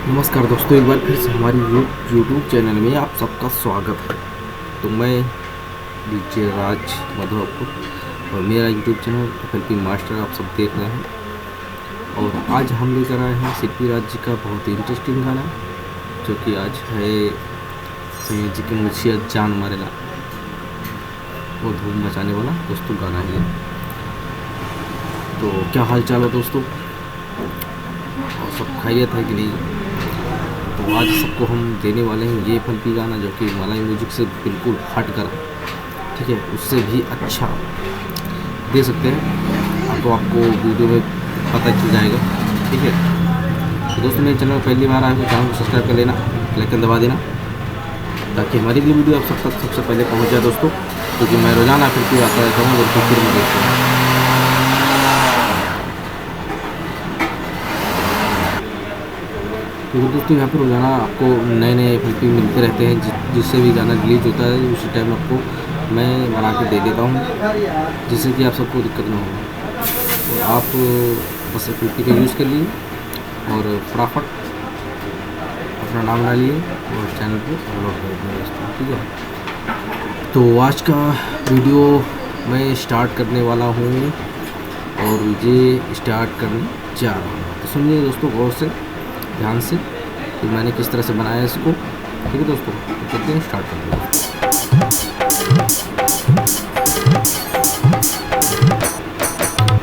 नमस्कार दोस्तों, एक बार फिर से हमारी यूट्यूब चैनल में आप सबका स्वागत है। तो मैं डीजे राज मधुपुर और मेरा यूट्यूब चैनल FLP मास्टर आप सब देख रहे हैं। और आज हम लेकर आए हैं शिल्पी राज जी का बहुत ही इंटरेस्टिंग गाना, जो कि आज है जी की मुझे जान मारेला, वो धूम मचाने वाला दोस्तों गाना है। तो क्या हाल चाल है दोस्तों, और सब खैरियत है कि नहीं? तो आज सबको हम देने वाले हैं ये FLP गाना, जो कि मलाई म्यूजिक से बिल्कुल हट कर, ठीक है, उससे भी अच्छा दे सकते हैं। आपको वीडियो में पता चल जाएगा, ठीक है। तो दोस्तों, मेरे चैनल पहली बार आए तो चैनल को सब्सक्राइब कर लेना, लाइकन दबा देना, ताकि हमारी भी वीडियो आप सब तक सबसे पहले पहुंच जाए दोस्तों, क्योंकि मैं रोज़ाना FLP आता रहता हूँ और फिर मैं देखता हूँ। तो दोस्तों, यहाँ पर रोज़ाना आपको नए नए FLP मिलते रहते हैं, जिससे भी गाना रिलीज होता है उसी टाइम आपको मैं बना के दे देता हूँ, जिससे कि आप सबको दिक्कत ना हो। तो आप बस FLP का यूज़ कर लिए और फटाफट अपना नाम डालिए और चैनल पे अपलोड कर देंगे दोस्तों, ठीक है। तो आज का वीडियो मैं स्टार्ट करने वाला हूँ और ये स्टार्ट करने जा रहा हूँ। तो सुनिए दोस्तों गौर से, ध्यान से, कि मैंने किस तरह से बनाया इसको, ठीक है दोस्तों। तो चलते हैं, स्टार्ट करते हैं।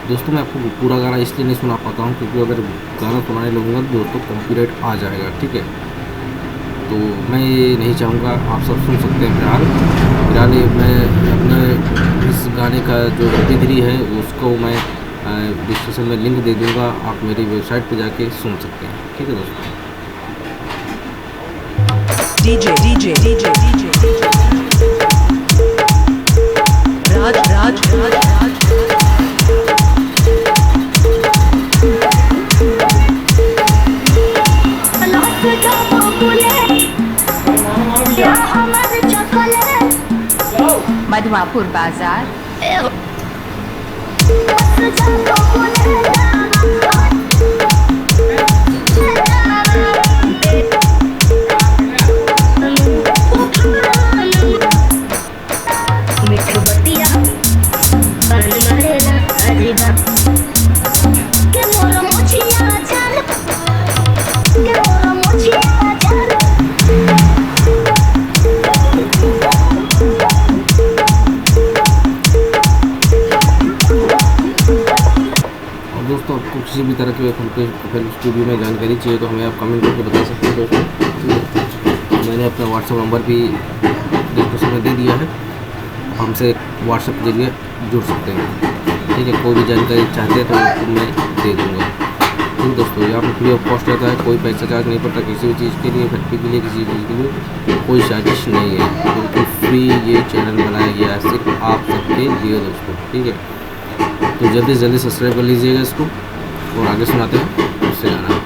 दोस्तों, मैं आपको पूरा गाना इसलिए नहीं सुना पाता हूँ क्योंकि अगर गाना सुनाने लगूंगा तो दोस्तों कॉपीराइट आ जाएगा, ठीक है। तो मैं ये नहीं चाहूँगा, आप सब सुन सकते हैं। फिलहाल मैं अपने इस गाने का जो MP3 है उसको मैं डिस्क्रिप्शन में लिंक दे दूँगा, आप मेरी वेबसाइट पे जाके सुन सकते हैं, ठीक है दोस्तों। DJ राज मधुपुर बाजार। दोस्तों, आपको किसी भी तरह की FLP स्टूडियो में जानकारी चाहिए तो हमें आप कमेंट करके बता सकते हैं दोस्तों। मैंने अपना व्हाट्सएप नंबर भी डिस्क्रिप्शन में दे दिया है, हमसे व्हाट्सएप के जरिए जुड़ सकते हैं, ठीक है। कोई भी जानकारी चाहते हैं तो मैं दे दूँगा, ठीक है दोस्तों। यहाँ पर फ्री ऑफ कॉस्ट रहता है, कोई पैसा चार्ज नहीं पड़ता किसी भी चीज़ के लिए, FLP के लिए, किसी चीज़ के लिए कोई चार्जिश नहीं है, बिल्कुल फ्री ये चैनल बनाया गया है सिर्फ आप सबके लिए दोस्तों, ठीक है। तो जल्दी से जल्दी सब्सक्राइब कर लीजिएगा इसको, और आगे सुनाते हैं उससे गाना।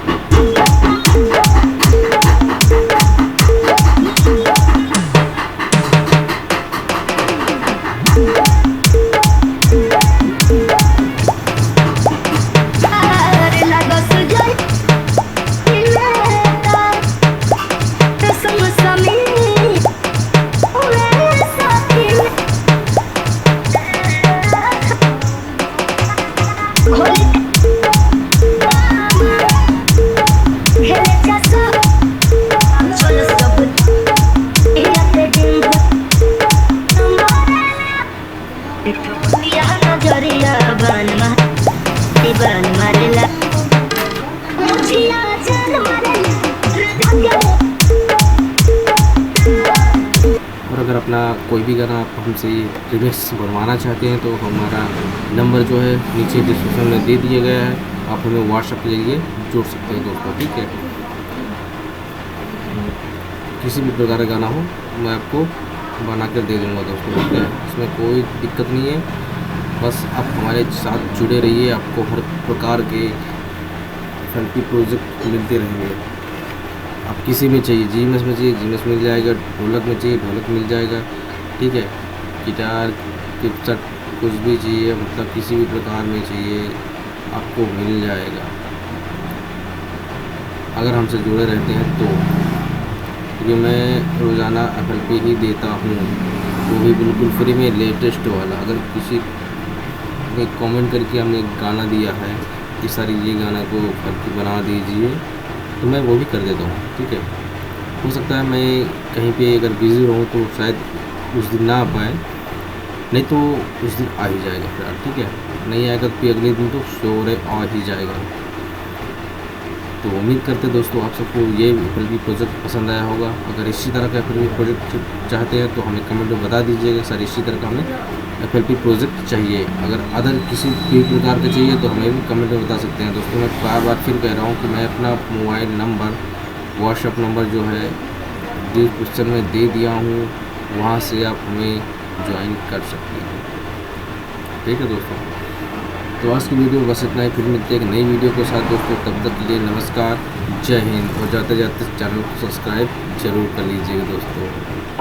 और अगर अपना कोई भी गाना आप हमसे रिमिक्स बनवाना चाहते हैं तो हमारा नंबर जो है नीचे डिस्क्रिप्शन में दे दिया गया है, आप हमें व्हाट्सएप के जरिए जुड़ सकते हैं दोस्तों, ठीक है। किसी भी प्रकार का गाना हो मैं आपको बना कर दे दूँगा दोस्तों, ठीक है। इसमें कोई दिक्कत नहीं है, बस आप हमारे साथ जुड़े रहिए, आपको हर प्रकार के FLP प्रोजेक्ट मिलते रहेंगे। आप किसी में चाहिए, जीएमएस में चाहिए जीएमएस मिल जाएगा, ढोलक में चाहिए ढोलक मिल जाएगा, ठीक है। गिटार किपचट कुछ भी चाहिए, मतलब किसी भी प्रकार में चाहिए आपको मिल जाएगा। अगर हमसे जुड़े रहते हैं तो, क्योंकि मैं रोज़ाना FLP ही देता हूँ, वो भी बिल्कुल फ्री में, लेटेस्ट वाला। अगर किसी ने कमेंट करके हमने गाना दिया है कि सर ये गाना को FLP बना दीजिए, तो मैं वो भी कर देता हूँ, ठीक है। हो सकता है मैं कहीं पे अगर बिज़ी रहूँ तो शायद उस दिन ना आ पाए, नहीं तो उस दिन आ ही जाएगा फिलहाल, ठीक है। नहीं आएगा तो अगले दिन तो श्योर है आ ही जाएगा। तो उम्मीद करते हैं दोस्तों आप सबको ये FLP प्रोजेक्ट पसंद आया होगा। अगर इसी तरह का FLP प्रोजेक्ट चाहते हैं तो हमें कमेंट में बता दीजिएगा, सर इसी तरह का हमें FLP प्रोजेक्ट चाहिए। अगर अदर किसी भी प्रकार का चाहिए तो हमें भी कमेंट में बता सकते हैं। दोस्तों मैं बार बार फिर कह रहा हूँ कि मैं अपना मोबाइल नंबर, व्हाट्सएप नंबर जो है डिस्क्रिप्शन में दे दिया हूँ, वहाँ से आप हमें ज्वाइन कर सकते हैं, ठीक है दोस्तों। तो आज की वीडियो बस इतना ही, फिर मिलते हैं एक नई वीडियो के साथ दोस्तों। तब तक के लिए नमस्कार, जय हिंद। और जाते जाते चैनल को सब्सक्राइब जरूर कर लीजिएगा दोस्तों।